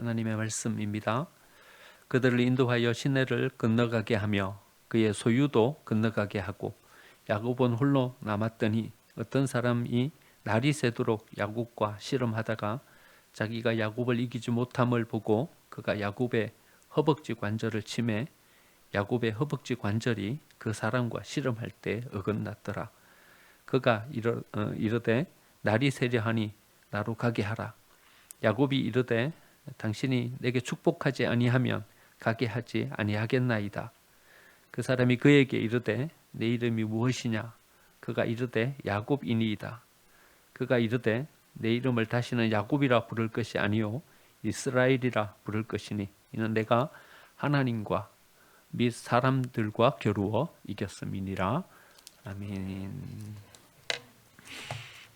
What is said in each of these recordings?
하나님의 말씀입니다. 그들을 인도하여 시내를 건너가게 하며 그의 소유도 건너가게 하고 야곱은 홀로 남았더니 어떤 사람이 날이 새도록 야곱과 씨름하다가 자기가 야곱을 이기지 못함을 보고 그가 야곱의 허벅지 관절을 치매 야곱의 허벅지 관절이 그 사람과 씨름할 때 어긋났더라. 그가 이르되 날이 새려하니 나로 가게 하라. 야곱이 이르되 당신이 내게 축복하지 아니하면 가게 하지 아니하겠나이다. 그 사람이 그에게 이르되 내 이름이 무엇이냐? 그가 이르되 야곱이니이다. 그가 이르되 내 이름을 다시는 야곱이라 부를 것이 아니요 이스라엘이라 부를 것이니 이는 내가 하나님과 및 사람들과 겨루어 이겼음이니라. 아멘.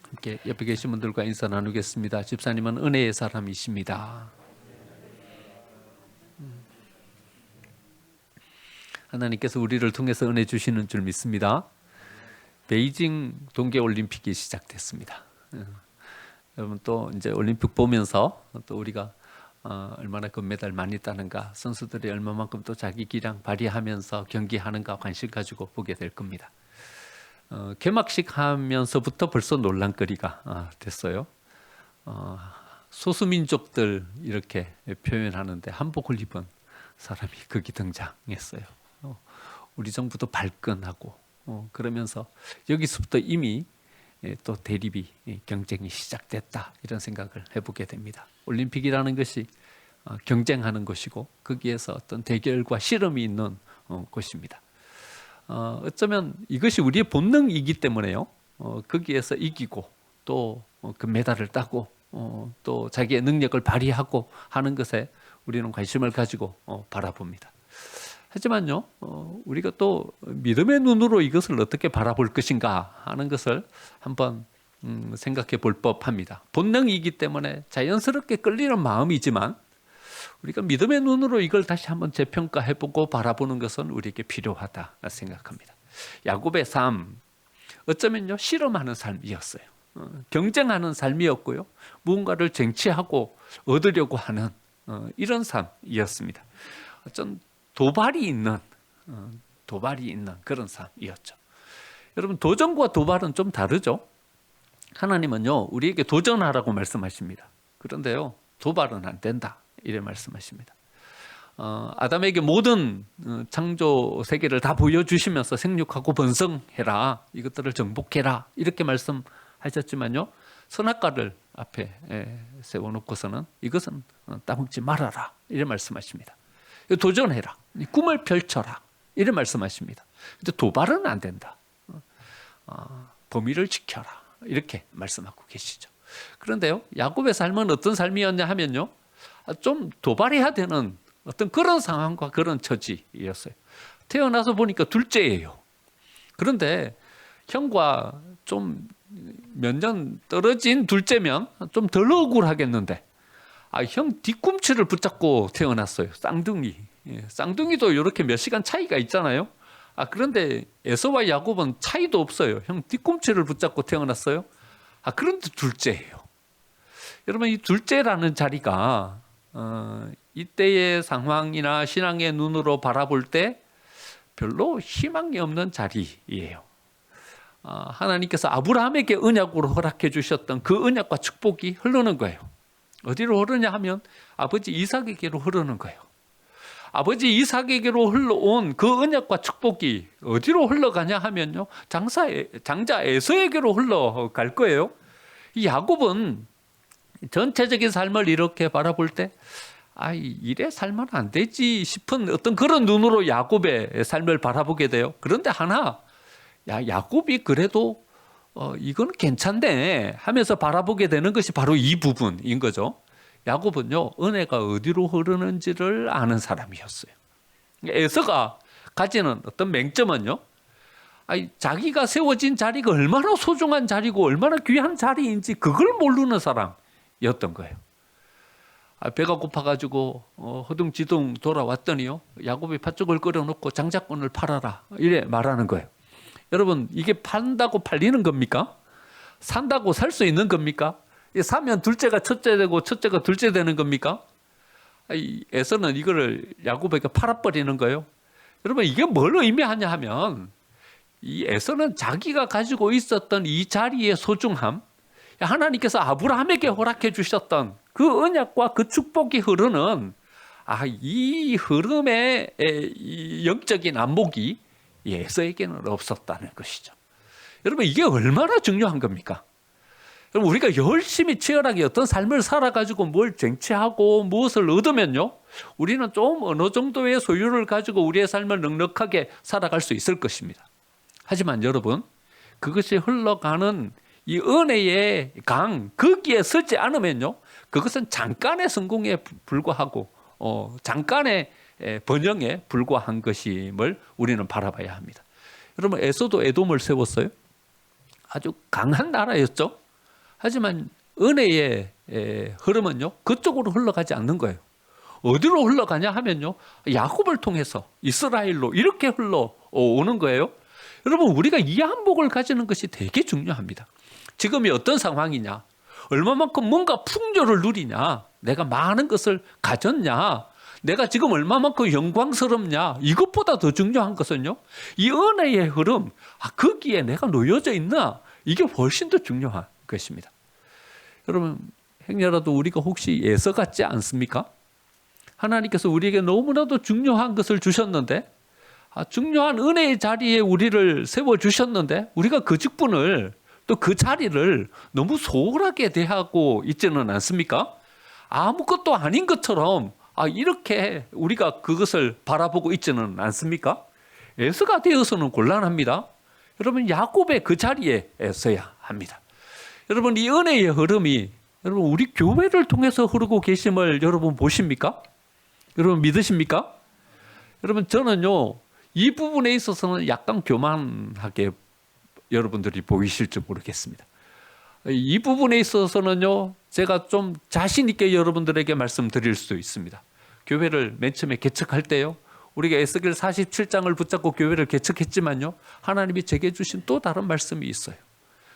함께 옆에 계신 분들과 인사 나누겠습니다. 집사님은 은혜의 사람이십니다. 하나님께서 우리를 통해서 은혜 주시는 줄 믿습니다. 베이징 동계올림픽이 시작됐습니다. 여러분 또 이제 올림픽 보면서 또 우리가 얼마나 금메달 많이 따는가, 선수들이 얼마만큼 또 자기 기량 발휘하면서 경기하는가 관심 가지고 보게 될 겁니다. 개막식 하면서부터 벌써 논란거리가 됐어요. 소수민족들 이렇게 표현하는데 한복을 입은 사람이 거기 등장했어요. 우리 정부도 발끈하고 그러면서 여기서부터 이미 또 대립이 경쟁이 시작됐다 이런 생각을 해보게 됩니다. 올림픽이라는 것이 경쟁하는 것이고 거기에서 어떤 대결과 씨름이 있는 곳입니다. 어쩌면 이것이 우리의 본능이기 때문에요. 거기에서 이기고 또 그 메달을 따고 또 자기의 능력을 발휘하고 하는 것에 우리는 관심을 가지고 바라봅니다. 하지만요, 우리가 또 믿음의 눈으로 이것을 어떻게 바라볼 것인가 하는 것을 한번 생각해 볼 법합니다. 본능이기 때문에 자연스럽게 끌리는 마음이지만 우리가 믿음의 눈으로 이걸 다시 한번 재평가해보고 바라보는 것은 우리에게 필요하다 생각합니다. 야곱의 삶, 어쩌면요 실험하는 삶이었어요. 경쟁하는 삶이었고요. 무언가를 쟁취하고 얻으려고 하는 이런 삶이었습니다. 어쩐 도발이 있는 그런 삶이었죠. 여러분 도전과 도발은 좀 다르죠. 하나님은요 우리에게 도전하라고 말씀하십니다. 그런데요 도발은 안 된다 이래 말씀하십니다. 아담에게 모든 창조 세계를 다 보여주시면서 생육하고 번성해라, 이것들을 정복해라 이렇게 말씀하셨지만요 선악과를 앞에 세워놓고서는 이것은 따먹지 말아라 이래 말씀하십니다. 도전해라, 꿈을 펼쳐라 이래 말씀하십니다. 근데 도발은 안 된다. 범위를 지켜라 이렇게 말씀하고 계시죠. 그런데요 야곱의 삶은 어떤 삶이었냐 하면요 좀 도발해야 되는 어떤 그런 상황과 그런 처지였어요. 태어나서 보니까 둘째예요. 그런데 형과 좀 몇 년 떨어진 둘째면 좀 덜 억울하겠는데 형 뒤꿈치를 붙잡고 태어났어요. 쌍둥이. 쌍둥이도 이렇게 몇 시간 차이가 있잖아요. 그런데 에서와 야곱은 차이도 없어요. 형 뒤꿈치를 붙잡고 태어났어요. 그런데 둘째예요. 여러분 이 둘째라는 자리가 이때의 상황이나 신앙의 눈으로 바라볼 때 별로 희망이 없는 자리예요. 하나님께서 아브라함에게 언약으로 허락해 주셨던 그 언약과 축복이 흐르는 거예요. 어디로 흐르냐 하면 아버지 이삭에게로 흐르는 거예요. 아버지 이삭에게로 흘러온 그 언약과 축복이 어디로 흘러가냐 하면요 장자 에서에게로 흘러갈 거예요. 이 야곱은 전체적인 삶을 이렇게 바라볼 때 이래 살면 안 되지 싶은 어떤 그런 눈으로 야곱의 삶을 바라보게 돼요. 그런데 야곱이 그래도 이건 괜찮네 하면서 바라보게 되는 것이 바로 이 부분인 거죠. 야곱은요 은혜가 어디로 흐르는지를 아는 사람이었어요. 에서가 가지는 어떤 맹점은요 자기가 세워진 자리가 얼마나 소중한 자리고 얼마나 귀한 자리인지 그걸 모르는 사람이었던 거예요. 배가 고파가지고 허둥지둥 돌아왔더니요 야곱이 팥죽을 끓여놓고 장자권을 팔아라 이래 말하는 거예요. 여러분 이게 판다고 팔리는 겁니까? 산다고 살 수 있는 겁니까? 사면 둘째가 첫째 되고 첫째가 둘째 되는 겁니까? 에서는 이거를 야곱에게 팔아버리는 거예요. 여러분 이게 뭘 의미하냐 하면 이 에서는 자기가 가지고 있었던 이 자리의 소중함, 하나님께서 아브라함에게 허락해 주셨던 그 언약과 그 축복이 흐르는 이 흐름의 이 영적인 안목이 에서에게는 없었다는 것이죠. 여러분 이게 얼마나 중요한 겁니까? 여러분 우리가 열심히 치열하게 어떤 삶을 살아가지고 뭘 쟁취하고 무엇을 얻으면요, 우리는 좀 어느 정도의 소유를 가지고 우리의 삶을 넉넉하게 살아갈 수 있을 것입니다. 하지만 여러분 그것이 흘러가는 이 은혜의 강 거기에 서지 않으면요, 그것은 잠깐의 성공에 불과하고 잠깐의 번영에 불과한 것임을 우리는 바라봐야 합니다. 여러분 에서도 에돔을 세웠어요. 아주 강한 나라였죠. 하지만 은혜의 흐름은요 그쪽으로 흘러가지 않는 거예요. 어디로 흘러가냐 하면요, 야곱을 통해서 이스라엘로 이렇게 흘러오는 거예요. 여러분 우리가 이 안목을 가지는 것이 되게 중요합니다. 지금이 어떤 상황이냐, 얼마만큼 뭔가 풍요를 누리냐, 내가 많은 것을 가졌냐, 내가 지금 얼마만큼 영광스럽냐, 이것보다 더 중요한 것은요, 이 은혜의 흐름, 거기에 내가 놓여져 있나, 이게 훨씬 더 중요한 것입니다. 여러분 행여라도 우리가 혹시 에서 같지 않습니까? 하나님께서 우리에게 너무나도 중요한 것을 주셨는데, 중요한 은혜의 자리에 우리를 세워주셨는데 우리가 그 직분을 또 그 자리를 너무 소홀하게 대하고 있지는 않습니까? 아무것도 아닌 것처럼 이렇게 우리가 그것을 바라보고 있지는 않습니까? 에서가 되어서는 곤란합니다. 여러분 야곱의 그 자리에 서야 합니다. 여러분 이 은혜의 흐름이 여러분 우리 교회를 통해서 흐르고 계심을 여러분 보십니까? 여러분 믿으십니까? 여러분 저는요 이 부분에 있어서는 약간 교만하게 여러분들이 보이실지 모르겠습니다. 이 부분에 있어서는요 제가 좀 자신 있게 여러분들에게 말씀드릴 수 있습니다. 교회를 맨 처음에 개척할 때요, 우리가 에스겔 47장을 붙잡고 교회를 개척했지만요, 하나님이 제게 주신 또 다른 말씀이 있어요.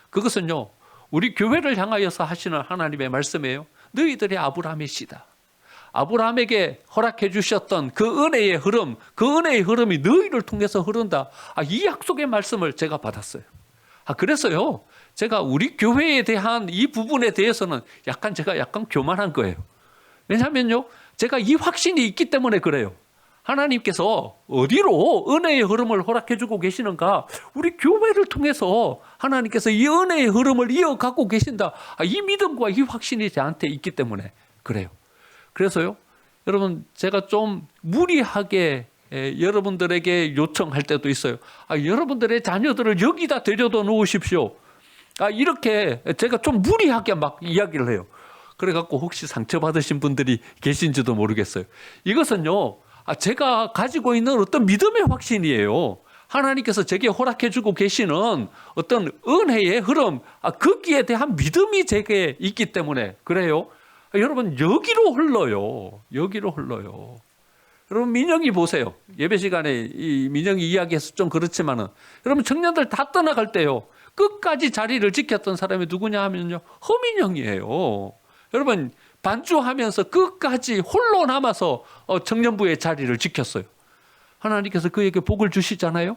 그것은요 우리 교회를 향하여서 하시는 하나님의 말씀이에요. 너희들이 아브라함의 씨다. 아브라함에게 허락해 주셨던 그 은혜의 흐름, 그 은혜의 흐름이 너희를 통해서 흐른다. 이 약속의 말씀을 제가 받았어요. 그래서요 제가 우리 교회에 대한 이 부분에 대해서는 제가 약간 교만한 거예요. 왜냐하면요 제가 이 확신이 있기 때문에 그래요. 하나님께서 어디로 은혜의 흐름을 허락해 주고 계시는가, 우리 교회를 통해서 하나님께서 이 은혜의 흐름을 이어가고 계신다. 이 믿음과 이 확신이 저한테 있기 때문에 그래요. 그래서요 여러분 제가 좀 무리하게 여러분들에게 요청할 때도 있어요. 여러분들의 자녀들을 여기다 데려다 놓으십시오. 이렇게 제가 좀 무리하게 막 이야기를 해요. 그래갖고 혹시 상처받으신 분들이 계신지도 모르겠어요. 이것은요 제가 가지고 있는 어떤 믿음의 확신이에요. 하나님께서 제게 허락해주고 계시는 어떤 은혜의 흐름, 거기에 대한 믿음이 제게 있기 때문에 그래요. 여러분 여기로 흘러요. 여기로 흘러요. 여러분 민영이 보세요. 예배 시간에 이 민영이 이야기해서 좀 그렇지만은 여러분 청년들 다 떠나갈 때요 끝까지 자리를 지켰던 사람이 누구냐 하면요 허민영이에요. 여러분 반주하면서 끝까지 홀로 남아서 청년부의 자리를 지켰어요. 하나님께서 그에게 복을 주시잖아요.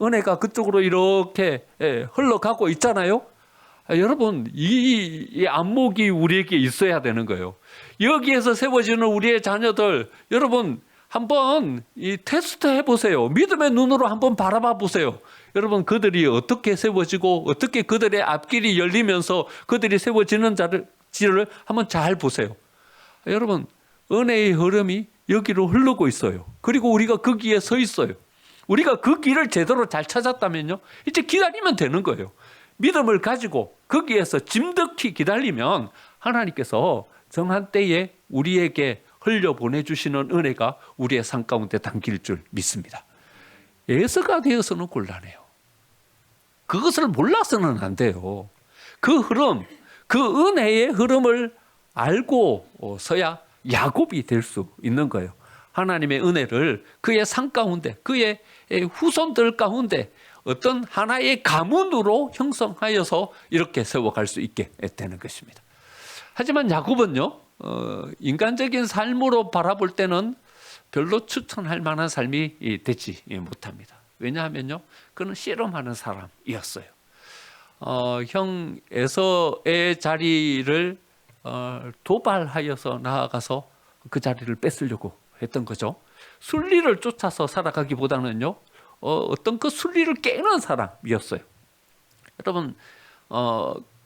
은혜가 그쪽으로 이렇게 흘러가고 있잖아요. 여러분 이 안목이 우리에게 있어야 되는 거예요. 여기에서 세워지는 우리의 자녀들, 여러분 한번 이 테스트 해보세요. 믿음의 눈으로 한번 바라봐 보세요. 여러분 그들이 어떻게 세워지고 어떻게 그들의 앞길이 열리면서 그들이 세워지는 지를 한번 잘 보세요. 여러분 은혜의 흐름이 여기로 흐르고 있어요. 그리고 우리가 거기에 서 있어요. 우리가 그 길을 제대로 잘 찾았다면요 이제 기다리면 되는 거예요. 믿음을 가지고 거기에서 짐득히 기다리면 하나님께서 정한 때에 우리에게 흘려보내주시는 은혜가 우리의 삶 가운데 담길 줄 믿습니다. 에서가 되어서는 곤란해요. 그것을 몰라서는 안 돼요. 그 흐름, 그 은혜의 흐름을 알고 서야 야곱이 될 수 있는 거예요. 하나님의 은혜를 그의 삶 가운데, 그의 후손들 가운데 어떤 하나의 가문으로 형성하여서 이렇게 세워갈 수 있게 되는 것입니다. 하지만 야곱은요 인간적인 삶으로 바라볼 때는 별로 추천할 만한 삶이 되지 못합니다. 왜냐하면요, 그는 씨름하는 사람이었어요. 형 에서의 자리를 도발하여서 나아가서 그 자리를 뺏으려고 했던 거죠. 순리를 쫓아서 살아가기보다는요, 어떤 그 순리를 깨는 사람이었어요. 여러분,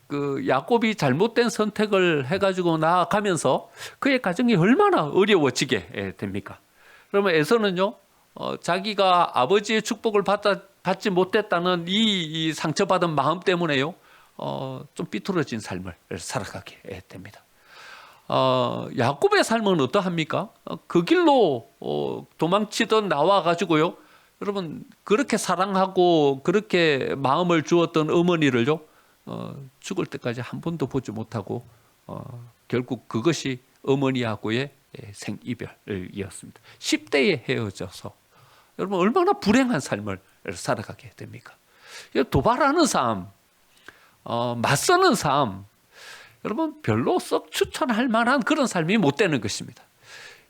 그 야곱이 잘못된 선택을 해가지고 나아가면서 그의 가정이 얼마나 어려워지게 됩니까? 그러면 에서는요, 자기가 아버지의 축복을 받지 못했다는 이 상처받은 마음 때문에요, 좀 삐뚤어진 삶을 살아가게 됩니다. 야곱의 삶은 어떠합니까? 그 길로 도망치던 나와가지고요, 여러분, 그렇게 사랑하고 그렇게 마음을 주었던 어머니를요, 죽을 때까지 한 번도 보지 못하고 결국 그것이 어머니하고의 생이별이었습니다. 10대에 헤어져서 여러분 얼마나 불행한 삶을 살아가게 됩니까? 도발하는 삶, 맞서는 삶, 여러분 별로 썩 추천할 만한 그런 삶이 못 되는 것입니다.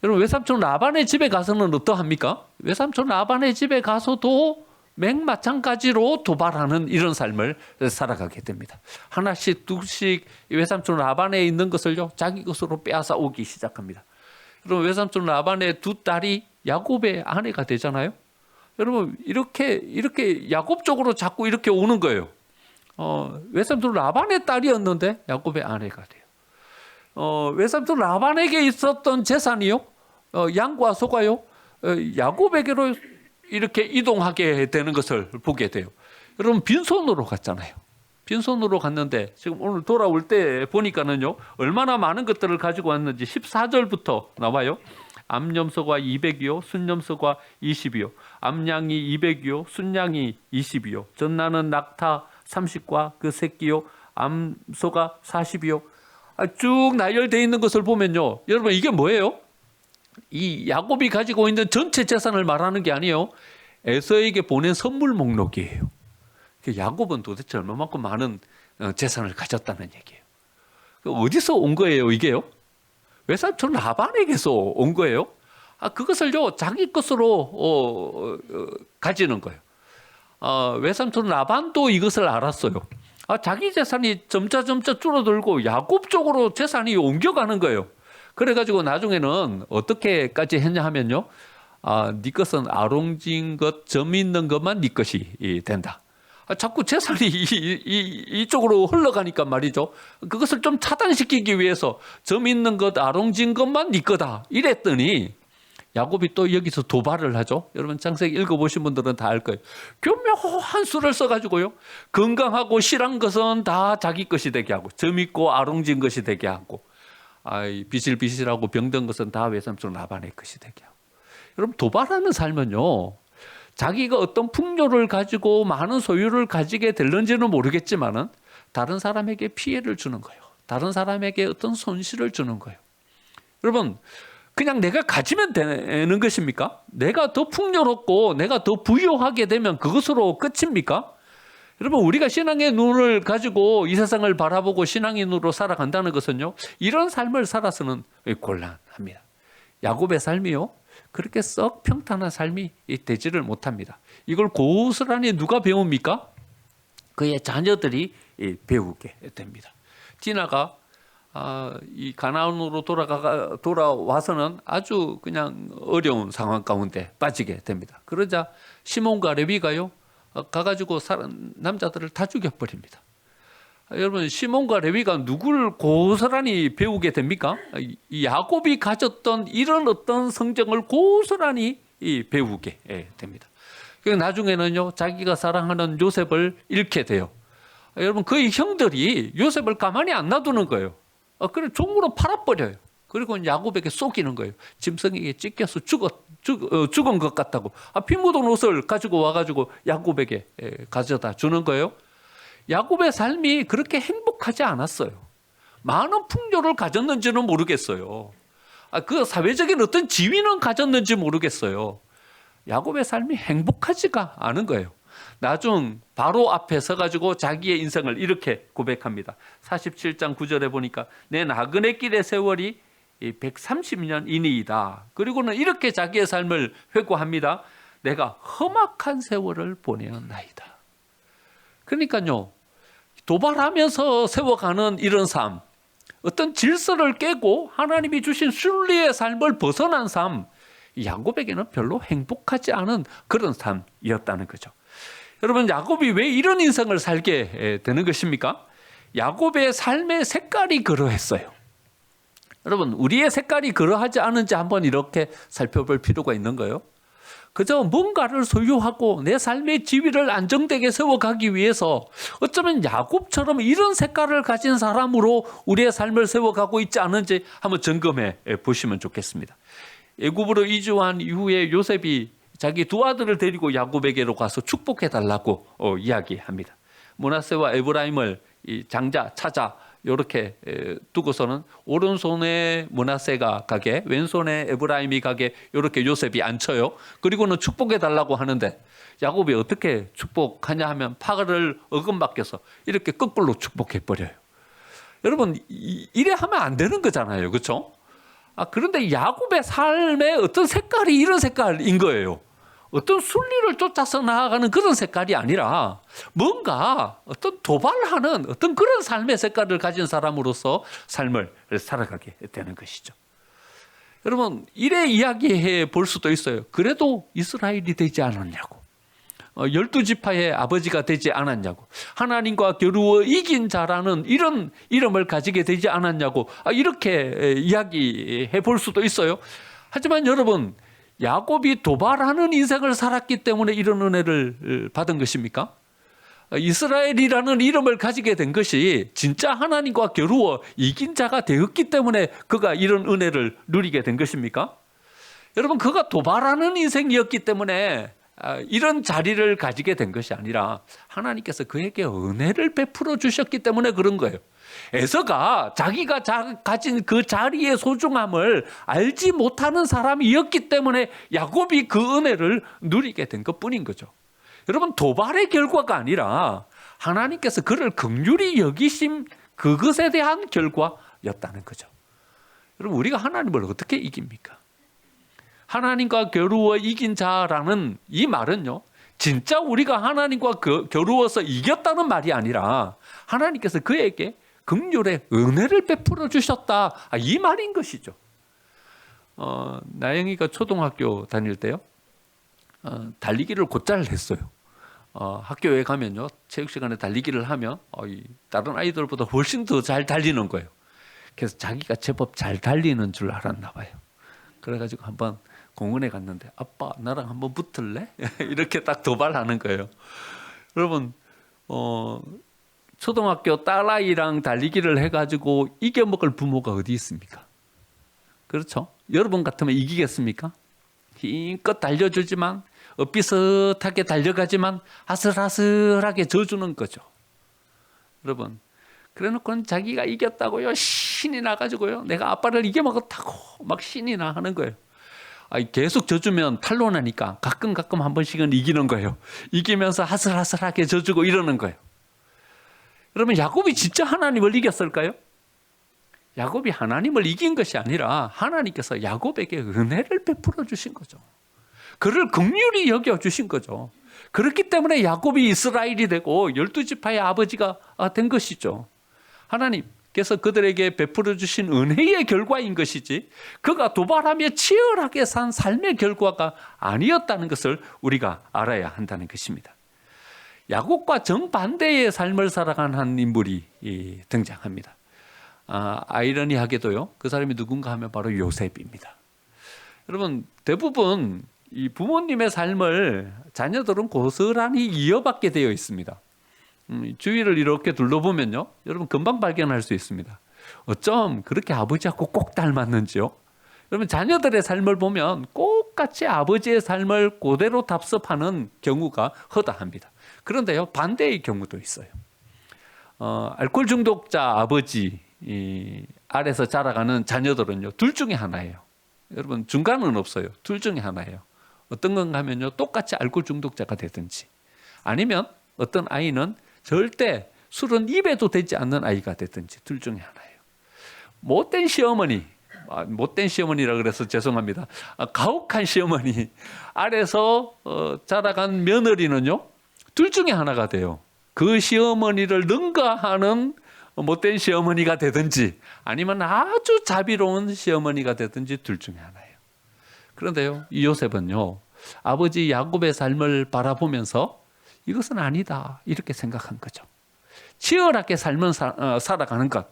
여러분 외삼촌 라반의 집에 가서는 어떠합니까? 외삼촌 라반의 집에 가서도 마찬가지로 도발하는 이런 삶을 살아가게 됩니다. 하나씩 두씩 외삼촌 라반에 있는 것을요, 자기 것으로 빼앗아 오기 시작합니다. 여러분 외삼촌 라반의 두 딸이 야곱의 아내가 되잖아요. 여러분 이렇게 야곱 쪽으로 자꾸 이렇게 오는 거예요. 외삼촌 라반의 딸이었는데 야곱의 아내가 돼요. 외삼촌 라반에게 있었던 재산이요, 양과 소가요, 야곱에게로 이렇게 이동하게 되는 것을 보게 돼요. 여러분 빈손으로 갔잖아요. 빈손으로 갔는데 지금 오늘 돌아올 때 보니까는요, 얼마나 많은 것들을 가지고 왔는지 14절부터 나와요. 암염소가 200이요, 순염소가 20이요, 암양이 200이요, 순양이 20이요, 전나는 낙타 30과 그 새끼요, 암소가 40이요. 쭉 나열되어 있는 것을 보면요, 여러분 이게 뭐예요? 이 야곱이 가지고 있는 전체 재산을 말하는 게 아니에요. 에서에게 보낸 선물 목록이에요. 야곱은 도대체 얼마만큼 많은 재산을 가졌다는 얘기예요. 어디서 온 거예요, 이게요? 외삼촌 라반에게서 온 거예요. 그것을요, 자기 것으로 가지는 거예요. 외삼촌 라반도 이것을 알았어요. 자기 재산이 점차 줄어들고 야곱 쪽으로 재산이 옮겨가는 거예요. 그래가지고 나중에는 어떻게까지 했냐 하면요, 네 것은 아롱진 것, 점 있는 것만 네 것이 된다. 자꾸 재산이 이쪽으로 흘러가니까 말이죠. 그것을 좀 차단시키기 위해서 점 있는 것, 아롱진 것만 네 거다 이랬더니 야곱이 또 여기서 도발을 하죠. 여러분 창세기 읽어보신 분들은 다 알 거예요. 교묘한 수를 써가지고요, 건강하고 실한 것은 다 자기 것이 되게 하고, 점 있고 아롱진 것이 되게 하고, 비실비실하고 병든 것은 다 외삼촌 라반의 것이 되게 하고. 여러분 도발하는 삶은요, 자기가 어떤 풍요를 가지고 많은 소유를 가지게 될는지는 모르겠지만은 다른 사람에게 피해를 주는 거예요. 다른 사람에게 어떤 손실을 주는 거예요. 여러분 그냥 내가 가지면 되는 것입니까? 내가 더 풍요롭고 내가 더 부유하게 되면 그것으로 끝입니까? 여러분 우리가 신앙의 눈을 가지고 이 세상을 바라보고 신앙인으로 살아간다는 것은요, 이런 삶을 살아서는 곤란합니다. 야곱의 삶이요, 그렇게 썩 평탄한 삶이 되지를 못합니다. 이걸 고스란히 누가 배웁니까? 그의 자녀들이 배우게 됩니다. 디나가 이 가나안으로 돌아와서는 아주 그냥 어려운 상황 가운데 빠지게 됩니다. 그러자 시몬과 레위가요, 가가지고 남자들을 다 죽여버립니다. 여러분 시몬과 레위가 누구를 고스란히 배우게 됩니까? 이 야곱이 가졌던 이런 어떤 성정을 고스란히 배우게 됩니다. 나중에는요, 자기가 사랑하는 요셉을 잃게 돼요. 여러분 그의 형들이 요셉을 가만히 안 놔두는 거예요. 그래 종으로 팔아버려요. 그리고 야곱에게 쏘기는 거예요. 짐승에게 찢겨서 죽은 것 같다고. 피 묻은 옷을 가지고 와가지고 야곱에게 가져다 주는 거예요. 야곱의 삶이 그렇게 행복하지 않았어요. 많은 풍요를 가졌는지는 모르겠어요. 그 사회적인 어떤 지위는 가졌는지 모르겠어요. 야곱의 삶이 행복하지가 않은 거예요. 나중 바로 앞에 서가지고 자기의 인생을 이렇게 고백합니다. 47장 9절에 보니까 내 나그네 길의 세월이 130년이니이다. 그리고는 이렇게 자기의 삶을 회고합니다. 내가 험악한 세월을 보내었나이다. 그러니까요, 도발하면서 세워가는 이런 삶, 어떤 질서를 깨고 하나님이 주신 순리의 삶을 벗어난 삶, 야곱에게는 별로 행복하지 않은 그런 삶이었다는 거죠. 여러분, 야곱이 왜 이런 인생을 살게 되는 것입니까? 야곱의 삶의 색깔이 그러했어요. 여러분, 우리의 색깔이 그러하지 않은지 한번 이렇게 살펴볼 필요가 있는 거예요. 그저 뭔가를 소유하고 내 삶의 지위를 안정되게 세워가기 위해서 어쩌면 야곱처럼 이런 색깔을 가진 사람으로 우리의 삶을 세워가고 있지 않은지 한번 점검해 보시면 좋겠습니다. 애굽으로 이주한 이후에 요셉이 자기 두 아들을 데리고 야곱에게로 가서 축복해 달라고 이야기합니다. 므낫세와 에브라임을 이 장자 차자 이렇게 두고서는 오른손에 므낫세가 가게, 왼손에 에브라임이 가게 이렇게 요셉이 앉혀요. 그리고는 축복해 달라고 하는데 야곱이 어떻게 축복하냐 하면 파를 어금바뀌어서 이렇게 거꾸로 축복해 버려요. 여러분, 이래 하면 안 되는 거잖아요, 그렇죠? 그런데 야곱의 삶의 어떤 색깔이 이런 색깔인 거예요. 어떤 순리를 쫓아서 나아가는 그런 색깔이 아니라 뭔가 어떤 도발하는 어떤 그런 삶의 색깔을 가진 사람으로서 삶을 살아가게 되는 것이죠. 여러분, 이래 이야기해 볼 수도 있어요. 그래도 이스라엘이 되지 않았냐고, 12지파의 아버지가 되지 않았냐고, 하나님과 겨루어 이긴 자라는 이런 이름을 가지게 되지 않았냐고, 이렇게 이야기해 볼 수도 있어요. 하지만 여러분, 야곱이 도발하는 인생을 살았기 때문에 이런 은혜를 받은 것입니까? 이스라엘이라는 이름을 가지게 된 것이 진짜 하나님과 겨루어 이긴 자가 되었기 때문에 그가 이런 은혜를 누리게 된 것입니까? 여러분, 그가 도발하는 인생이었기 때문에 이런 자리를 가지게 된 것이 아니라 하나님께서 그에게 은혜를 베풀어 주셨기 때문에 그런 거예요. 에서가 자기가 가진 그 자리의 소중함을 알지 못하는 사람이었기 때문에 야곱이 그 은혜를 누리게 된 것뿐인 거죠. 여러분, 도발의 결과가 아니라 하나님께서 그를 긍휼히 여기심 그것에 대한 결과였다는 거죠. 여러분, 우리가 하나님을 어떻게 이깁니까? 하나님과 겨루어 이긴 자라는 이 말은요, 진짜 우리가 하나님과 겨루어서 이겼다는 말이 아니라 하나님께서 그에게 긍휼의 은혜를 베풀어 주셨다, 이 말인 것이죠. 나영이가 초등학교 다닐 때요, 달리기를 곧잘 했어요. 학교에 가면요, 체육 시간에 달리기를 하면 다른 아이들보다 훨씬 더 잘 달리는 거예요. 그래서 자기가 제법 잘 달리는 줄 알았나 봐요. 그래가지고 한번 공원에 갔는데, 아빠 나랑 한번 붙을래? 이렇게 딱 도발하는 거예요. 여러분, 초등학교 딸아이랑 달리기를 해가지고 이겨먹을 부모가 어디 있습니까? 그렇죠? 여러분 같으면 이기겠습니까? 힘껏 달려주지만, 엇비슷하게 달려가지만 아슬아슬하게 져주는 거죠. 여러분, 그래놓고는 자기가 이겼다고요, 신이 나가지고요, 내가 아빠를 이겨먹었다고 막 신이 나 하는 거예요. 계속 져주면 탄로나니까 가끔 한 번씩은 이기는 거예요. 이기면서 아슬아슬하게 져주고 이러는 거예요. 여러분, 야곱이 진짜 하나님을 이겼을까요? 야곱이 하나님을 이긴 것이 아니라 하나님께서 야곱에게 은혜를 베풀어 주신 거죠. 그를 긍휼히 여겨주신 거죠. 그렇기 때문에 야곱이 이스라엘이 되고 12지파의 아버지가 된 것이죠. 하나님께서 그들에게 베풀어 주신 은혜의 결과인 것이지 그가 도발하며 치열하게 산 삶의 결과가 아니었다는 것을 우리가 알아야 한다는 것입니다. 야곱과 정반대의 삶을 살아간 한 인물이 등장합니다. 아이러니하게도요, 그 사람이 누군가 하면 바로 요셉입니다. 여러분, 대부분 이 부모님의 삶을 자녀들은 고스란히 이어받게 되어 있습니다. 주위를 이렇게 둘러보면요, 여러분 금방 발견할 수 있습니다. 어쩜 그렇게 아버지하고 꼭 닮았는지요? 여러분, 자녀들의 삶을 보면 똑같이 아버지의 삶을 그대로 답습하는 경우가 허다합니다. 그런데요, 반대의 경우도 있어요. 알코올 중독자 아버지 아래서 자라가는 자녀들은요, 둘 중에 하나예요. 여러분, 중간은 없어요. 둘 중에 하나예요. 어떤 건가 하면요, 똑같이 알코올 중독자가 되든지, 아니면 어떤 아이는 절대 술은 입에도 대지 않는 아이가 되든지, 둘 중에 하나예요. 못된 시어머니, 못된 시어머니라 그래서 죄송합니다. 가혹한 시어머니 아래서 자라간 며느리는요, 둘 중에 하나가 돼요. 그 시어머니를 능가하는 못된 시어머니가 되든지 아니면 아주 자비로운 시어머니가 되든지 둘 중에 하나예요. 그런데요, 이 요셉은요, 아버지 야곱의 삶을 바라보면서 이것은 아니다 이렇게 생각한 거죠. 치열하게 삶을 살아가는 것,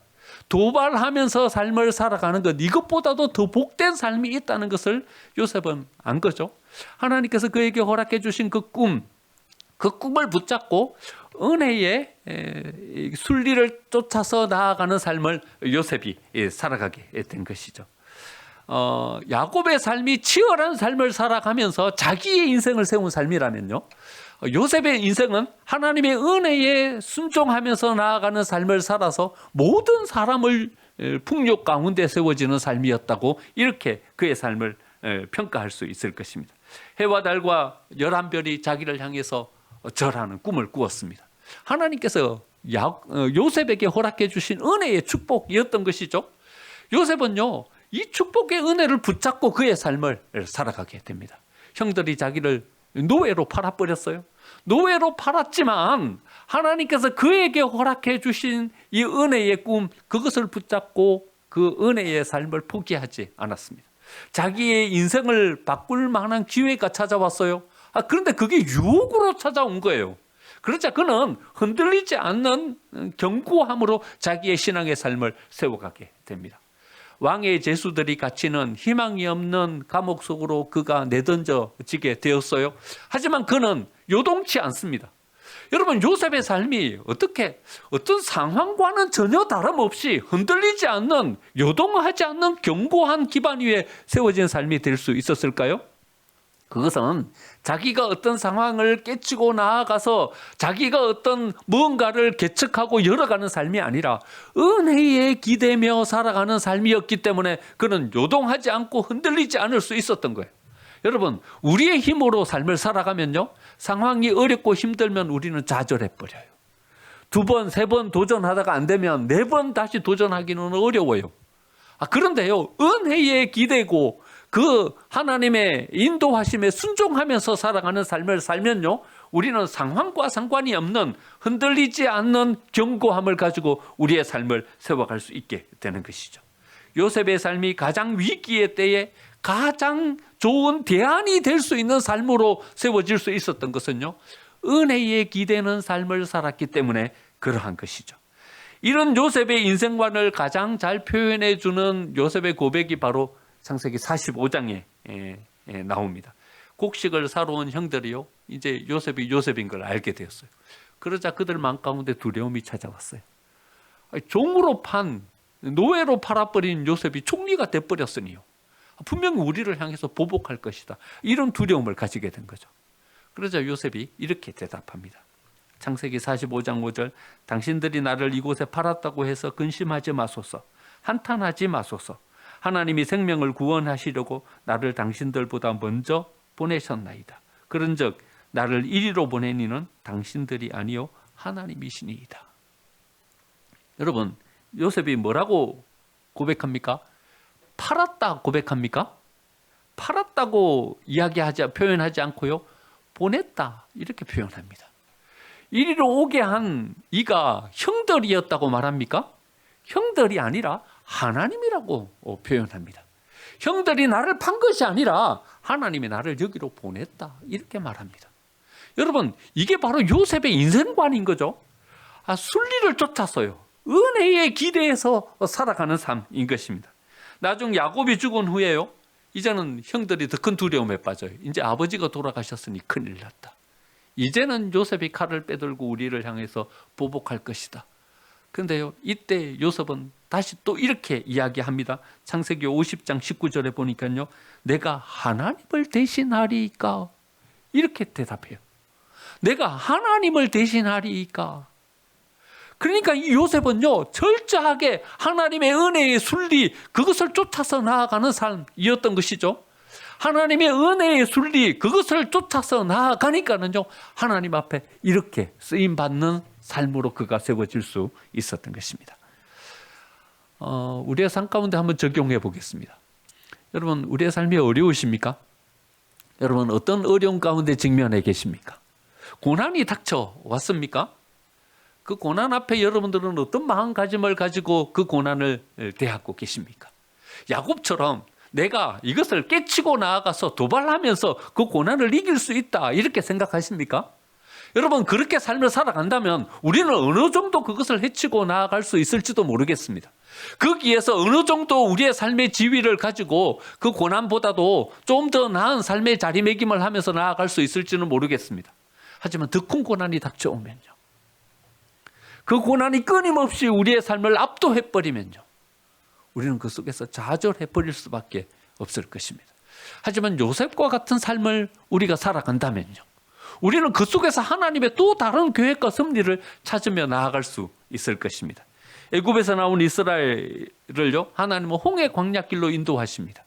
도발하면서 삶을 살아가는 것, 이것보다도 더 복된 삶이 있다는 것을 요셉은 안 거죠. 하나님께서 그에게 허락해 주신 그 꿈을 붙잡고 은혜의 순리를 쫓아서 나아가는 삶을 요셉이 살아가게 된 것이죠. 야곱의 삶이 치열한 삶을 살아가면서 자기의 인생을 세운 삶이라면요, 요셉의 인생은 하나님의 은혜에 순종하면서 나아가는 삶을 살아서 모든 사람을 풍요 가운데 세워지는 삶이었다고 이렇게 그의 삶을 평가할 수 있을 것입니다. 해와 달과 11별이 자기를 향해서 절하는 꿈을 꾸었습니다. 하나님께서 요셉에게 허락해 주신 은혜의 축복이었던 것이죠. 요셉은요, 이 축복의 은혜를 붙잡고 그의 삶을 살아가게 됩니다. 형들이 자기를 노예로 팔아버렸어요. 노예로 팔았지만 하나님께서 그에게 허락해 주신 이 은혜의 꿈, 그것을 붙잡고 그 은혜의 삶을 포기하지 않았습니다. 자기의 인생을 바꿀 만한 기회가 찾아왔어요. 그런데 그게 유혹으로 찾아온 거예요. 그러자 그는 흔들리지 않는 견고함으로 자기의 신앙의 삶을 세워가게 됩니다. 왕의 제수들이 갇히는 희망이 없는 감옥 속으로 그가 내던져지게 되었어요. 하지만 그는 요동치 않습니다. 여러분, 요셉의 삶이 어떤 상황과는 전혀 다름없이 흔들리지 않는, 요동하지 않는 견고한 기반 위에 세워진 삶이 될 수 있었을까요? 그것은 자기가 어떤 상황을 깨치고 나아가서 자기가 어떤 무언가를 개척하고 열어가는 삶이 아니라 은혜에 기대며 살아가는 삶이었기 때문에 그는 요동하지 않고 흔들리지 않을 수 있었던 거예요. 여러분, 우리의 힘으로 삶을 살아가면요, 상황이 어렵고 힘들면 우리는 좌절해버려요. 2번, 3번 도전하다가 안 되면 4번 다시 도전하기는 어려워요. 그런데요, 은혜에 기대고 그 하나님의 인도하심에 순종하면서 살아가는 삶을 살면요, 우리는 상황과 상관이 없는 흔들리지 않는 견고함을 가지고 우리의 삶을 세워갈 수 있게 되는 것이죠. 요셉의 삶이 가장 위기의 때에 가장 좋은 대안이 될 수 있는 삶으로 세워질 수 있었던 것은요, 은혜에 기대는 삶을 살았기 때문에 그러한 것이죠. 이런 요셉의 인생관을 가장 잘 표현해 주는 요셉의 고백이 바로 창세기 45장에 나옵니다. 곡식을 사러 온 형들이요, 이제 요셉이 요셉인 걸 알게 되었어요. 그러자 그들 마음 가운데 두려움이 찾아왔어요. 종으로 노예로 팔아버린 요셉이 총리가 돼버렸으니요, 분명히 우리를 향해서 보복할 것이다, 이런 두려움을 가지게 된 거죠. 그러자 요셉이 이렇게 대답합니다. 창세기 45장 5절, 당신들이 나를 이곳에 팔았다고 해서 근심하지 마소서, 한탄하지 마소서. 하나님이 생명을 구원하시려고 나를 당신들보다 먼저 보내셨나이다. 그런즉 나를 이리로 보낸 이는 당신들이 아니요 하나님이시니이다. 여러분, 요셉이 뭐라고 고백합니까? 팔았다 고백합니까? 팔았다고 표현하지 않고요, 보냈다 이렇게 표현합니다. 이리로 오게 한 이가 형들이었다고 말합니까? 형들이 아니라 하나님이라고 표현합니다. 형들이 나를 판 것이 아니라 하나님이 나를 여기로 보냈다 이렇게 말합니다. 여러분, 이게 바로 요셉의 인생관인 거죠. 순리를 쫓았어요. 은혜에 기대해서 살아가는 삶인 것입니다. 나중 야곱이 죽은 후에요, 이제는 형들이 더 큰 두려움에 빠져요. 이제 아버지가 돌아가셨으니 큰일 났다. 이제는 요셉이 칼을 빼들고 우리를 향해서 보복할 것이다. 그런데요, 이때 요셉은 다시 또 이렇게 이야기합니다. 창세기 50장 19절에 보니까요, 내가 하나님을 대신하리이까? 이렇게 대답해요. 내가 하나님을 대신하리이까? 그러니까 이 요셉은요, 철저하게 하나님의 은혜의 순리, 그것을 쫓아서 나아가는 삶이었던 것이죠. 하나님의 은혜의 순리, 그것을 쫓아서 나아가니까는요, 하나님 앞에 이렇게 쓰임받는 삶으로 그가 세워질 수 있었던 것입니다. 우리의 삶 가운데 한번 적용해 보겠습니다. 여러분, 우리의 삶이 어려우십니까? 여러분, 어떤 어려움 가운데 직면해 계십니까? 고난이 닥쳐 왔습니까? 그 고난 앞에 여러분들은 어떤 마음가짐을 가지고 그 고난을 대하고 계십니까? 야곱처럼 내가 이것을 깨치고 나아가서 도발하면서 그 고난을 이길 수 있다, 이렇게 생각하십니까? 여러분, 그렇게 삶을 살아간다면 우리는 어느 정도 그것을 헤치고 나아갈 수 있을지도 모르겠습니다. 거기에서 어느 정도 우리의 삶의 지위를 가지고 그 고난보다도 좀 더 나은 삶의 자리매김을 하면서 나아갈 수 있을지는 모르겠습니다. 하지만 더 큰 고난이 닥쳐오면요, 그 고난이 끊임없이 우리의 삶을 압도해버리면요, 우리는 그 속에서 좌절해버릴 수밖에 없을 것입니다. 하지만 요셉과 같은 삶을 우리가 살아간다면요, 우리는 그 속에서 하나님의 또 다른 계획과 섭리를 찾으며 나아갈 수 있을 것입니다. 애굽에서 나온 이스라엘을요, 하나님은 홍해 광야길로 인도하십니다.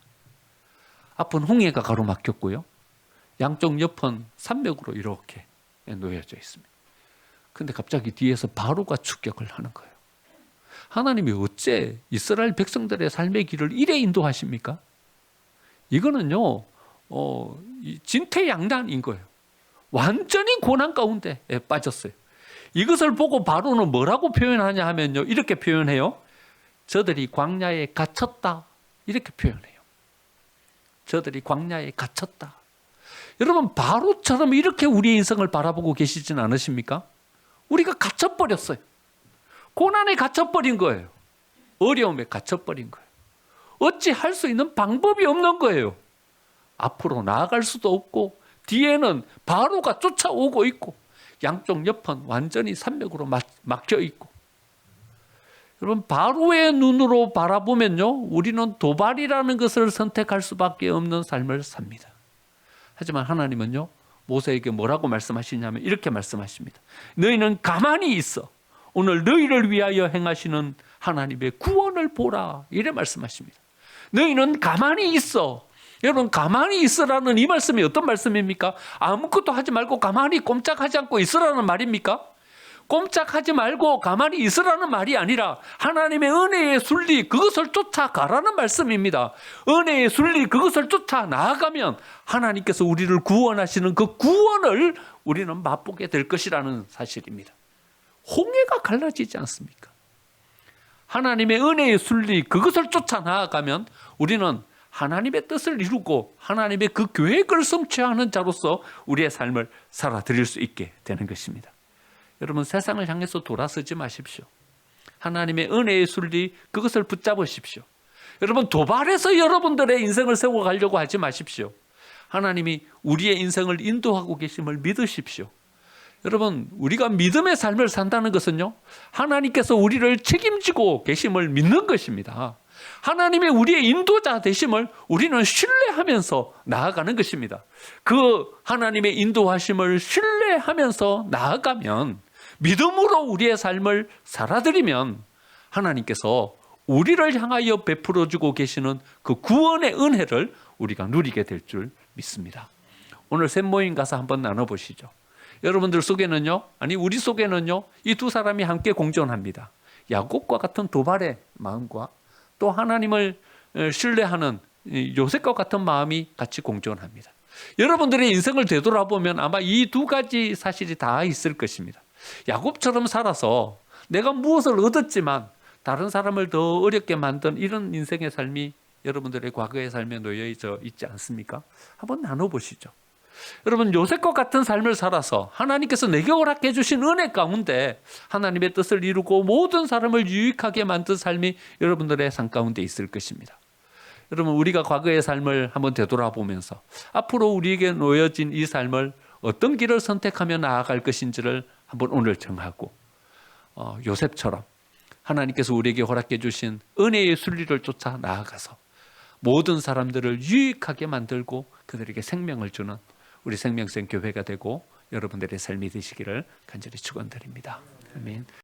앞은 홍해가 가로막혔고요, 양쪽 옆은 산맥으로 이렇게 놓여져 있습니다. 근데 갑자기 뒤에서 바로가 추격을 하는 거예요. 하나님이 어째 이스라엘 백성들의 삶의 길을 이래 인도하십니까? 이거는요, 진퇴양난인 거예요. 완전히 고난 가운데 빠졌어요. 이것을 보고 바로는 뭐라고 표현하냐 하면요, 이렇게 표현해요. 저들이 광야에 갇혔다, 이렇게 표현해요. 저들이 광야에 갇혔다. 여러분, 바로처럼 이렇게 우리의 인생을 바라보고 계시진 않으십니까? 우리가 갇혀버렸어요. 고난에 갇혀버린 거예요. 어려움에 갇혀버린 거예요. 어찌 할 수 있는 방법이 없는 거예요. 앞으로 나아갈 수도 없고 뒤에는 바로가 쫓아오고 있고 양쪽 옆은 완전히 산맥으로 막혀 있고. 여러분, 바로의 눈으로 바라보면요, 우리는 도발이라는 것을 선택할 수밖에 없는 삶을 삽니다. 하지만 하나님은요, 모세에게 뭐라고 말씀하시냐면 이렇게 말씀하십니다. 너희는 가만히 있어. 오늘 너희를 위하여 행하시는 하나님의 구원을 보라, 이래 말씀하십니다. 너희는 가만히 있어. 여러분, 가만히 있으라는 이 말씀이 어떤 말씀입니까? 아무것도 하지 말고 가만히 꼼짝하지 않고 있으라는 말입니까? 꼼짝하지 말고 가만히 있으라는 말이 아니라 하나님의 은혜의 순리, 그것을 쫓아가라는 말씀입니다. 은혜의 순리, 그것을 쫓아 나아가면 하나님께서 우리를 구원하시는 그 구원을 우리는 맛보게 될 것이라는 사실입니다. 홍해가 갈라지지 않습니까? 하나님의 은혜의 순리, 그것을 쫓아 나아가면 우리는 하나님의 뜻을 이루고 하나님의 그 계획을 성취하는 자로서 우리의 삶을 살아드릴 수 있게 되는 것입니다. 여러분, 세상을 향해서 돌아서지 마십시오. 하나님의 은혜의 순리, 그것을 붙잡으십시오. 여러분, 도발해서 여러분들의 인생을 세워가려고 하지 마십시오. 하나님이 우리의 인생을 인도하고 계심을 믿으십시오. 여러분, 우리가 믿음의 삶을 산다는 것은요, 하나님께서 우리를 책임지고 계심을 믿는 것입니다. 하나님의 우리의 인도자 되심을 우리는 신뢰하면서 나아가는 것입니다. 그 하나님의 인도하심을 신뢰하면서 나아가면, 믿음으로 우리의 삶을 살아드리면 하나님께서 우리를 향하여 베풀어주고 계시는 그 구원의 은혜를 우리가 누리게 될 줄 믿습니다. 오늘 샘모임 가서 한번 나눠보시죠. 여러분들 속에는요, 아니 우리 속에는요, 이 두 사람이 함께 공존합니다. 야곱과 같은 도발의 마음과 또 하나님을 신뢰하는 요셉과 같은 마음이 같이 공존합니다. 여러분들의 인생을 되돌아보면 아마 이 두 가지 사실이 다 있을 것입니다. 야곱처럼 살아서 내가 무엇을 얻었지만 다른 사람을 더 어렵게 만든 이런 인생의 삶이 여러분들의 과거의 삶에 놓여져 있지 않습니까? 한번 나눠보시죠. 여러분, 요셉과 같은 삶을 살아서 하나님께서 내게 허락해 주신 은혜 가운데 하나님의 뜻을 이루고 모든 사람을 유익하게 만든 삶이 여러분들의 삶 가운데 있을 것입니다. 여러분, 우리가 과거의 삶을 한번 되돌아보면서 앞으로 우리에게 놓여진 이 삶을 어떤 길을 선택하며 나아갈 것인지를 한번 오늘 정하고, 요셉처럼 하나님께서 우리에게 허락해 주신 은혜의 순리를 쫓아 나아가서 모든 사람들을 유익하게 만들고 그들에게 생명을 주는 우리 생명샘 교회가 되고 여러분들의 삶이 되시기를 간절히 축원드립니다. 아멘.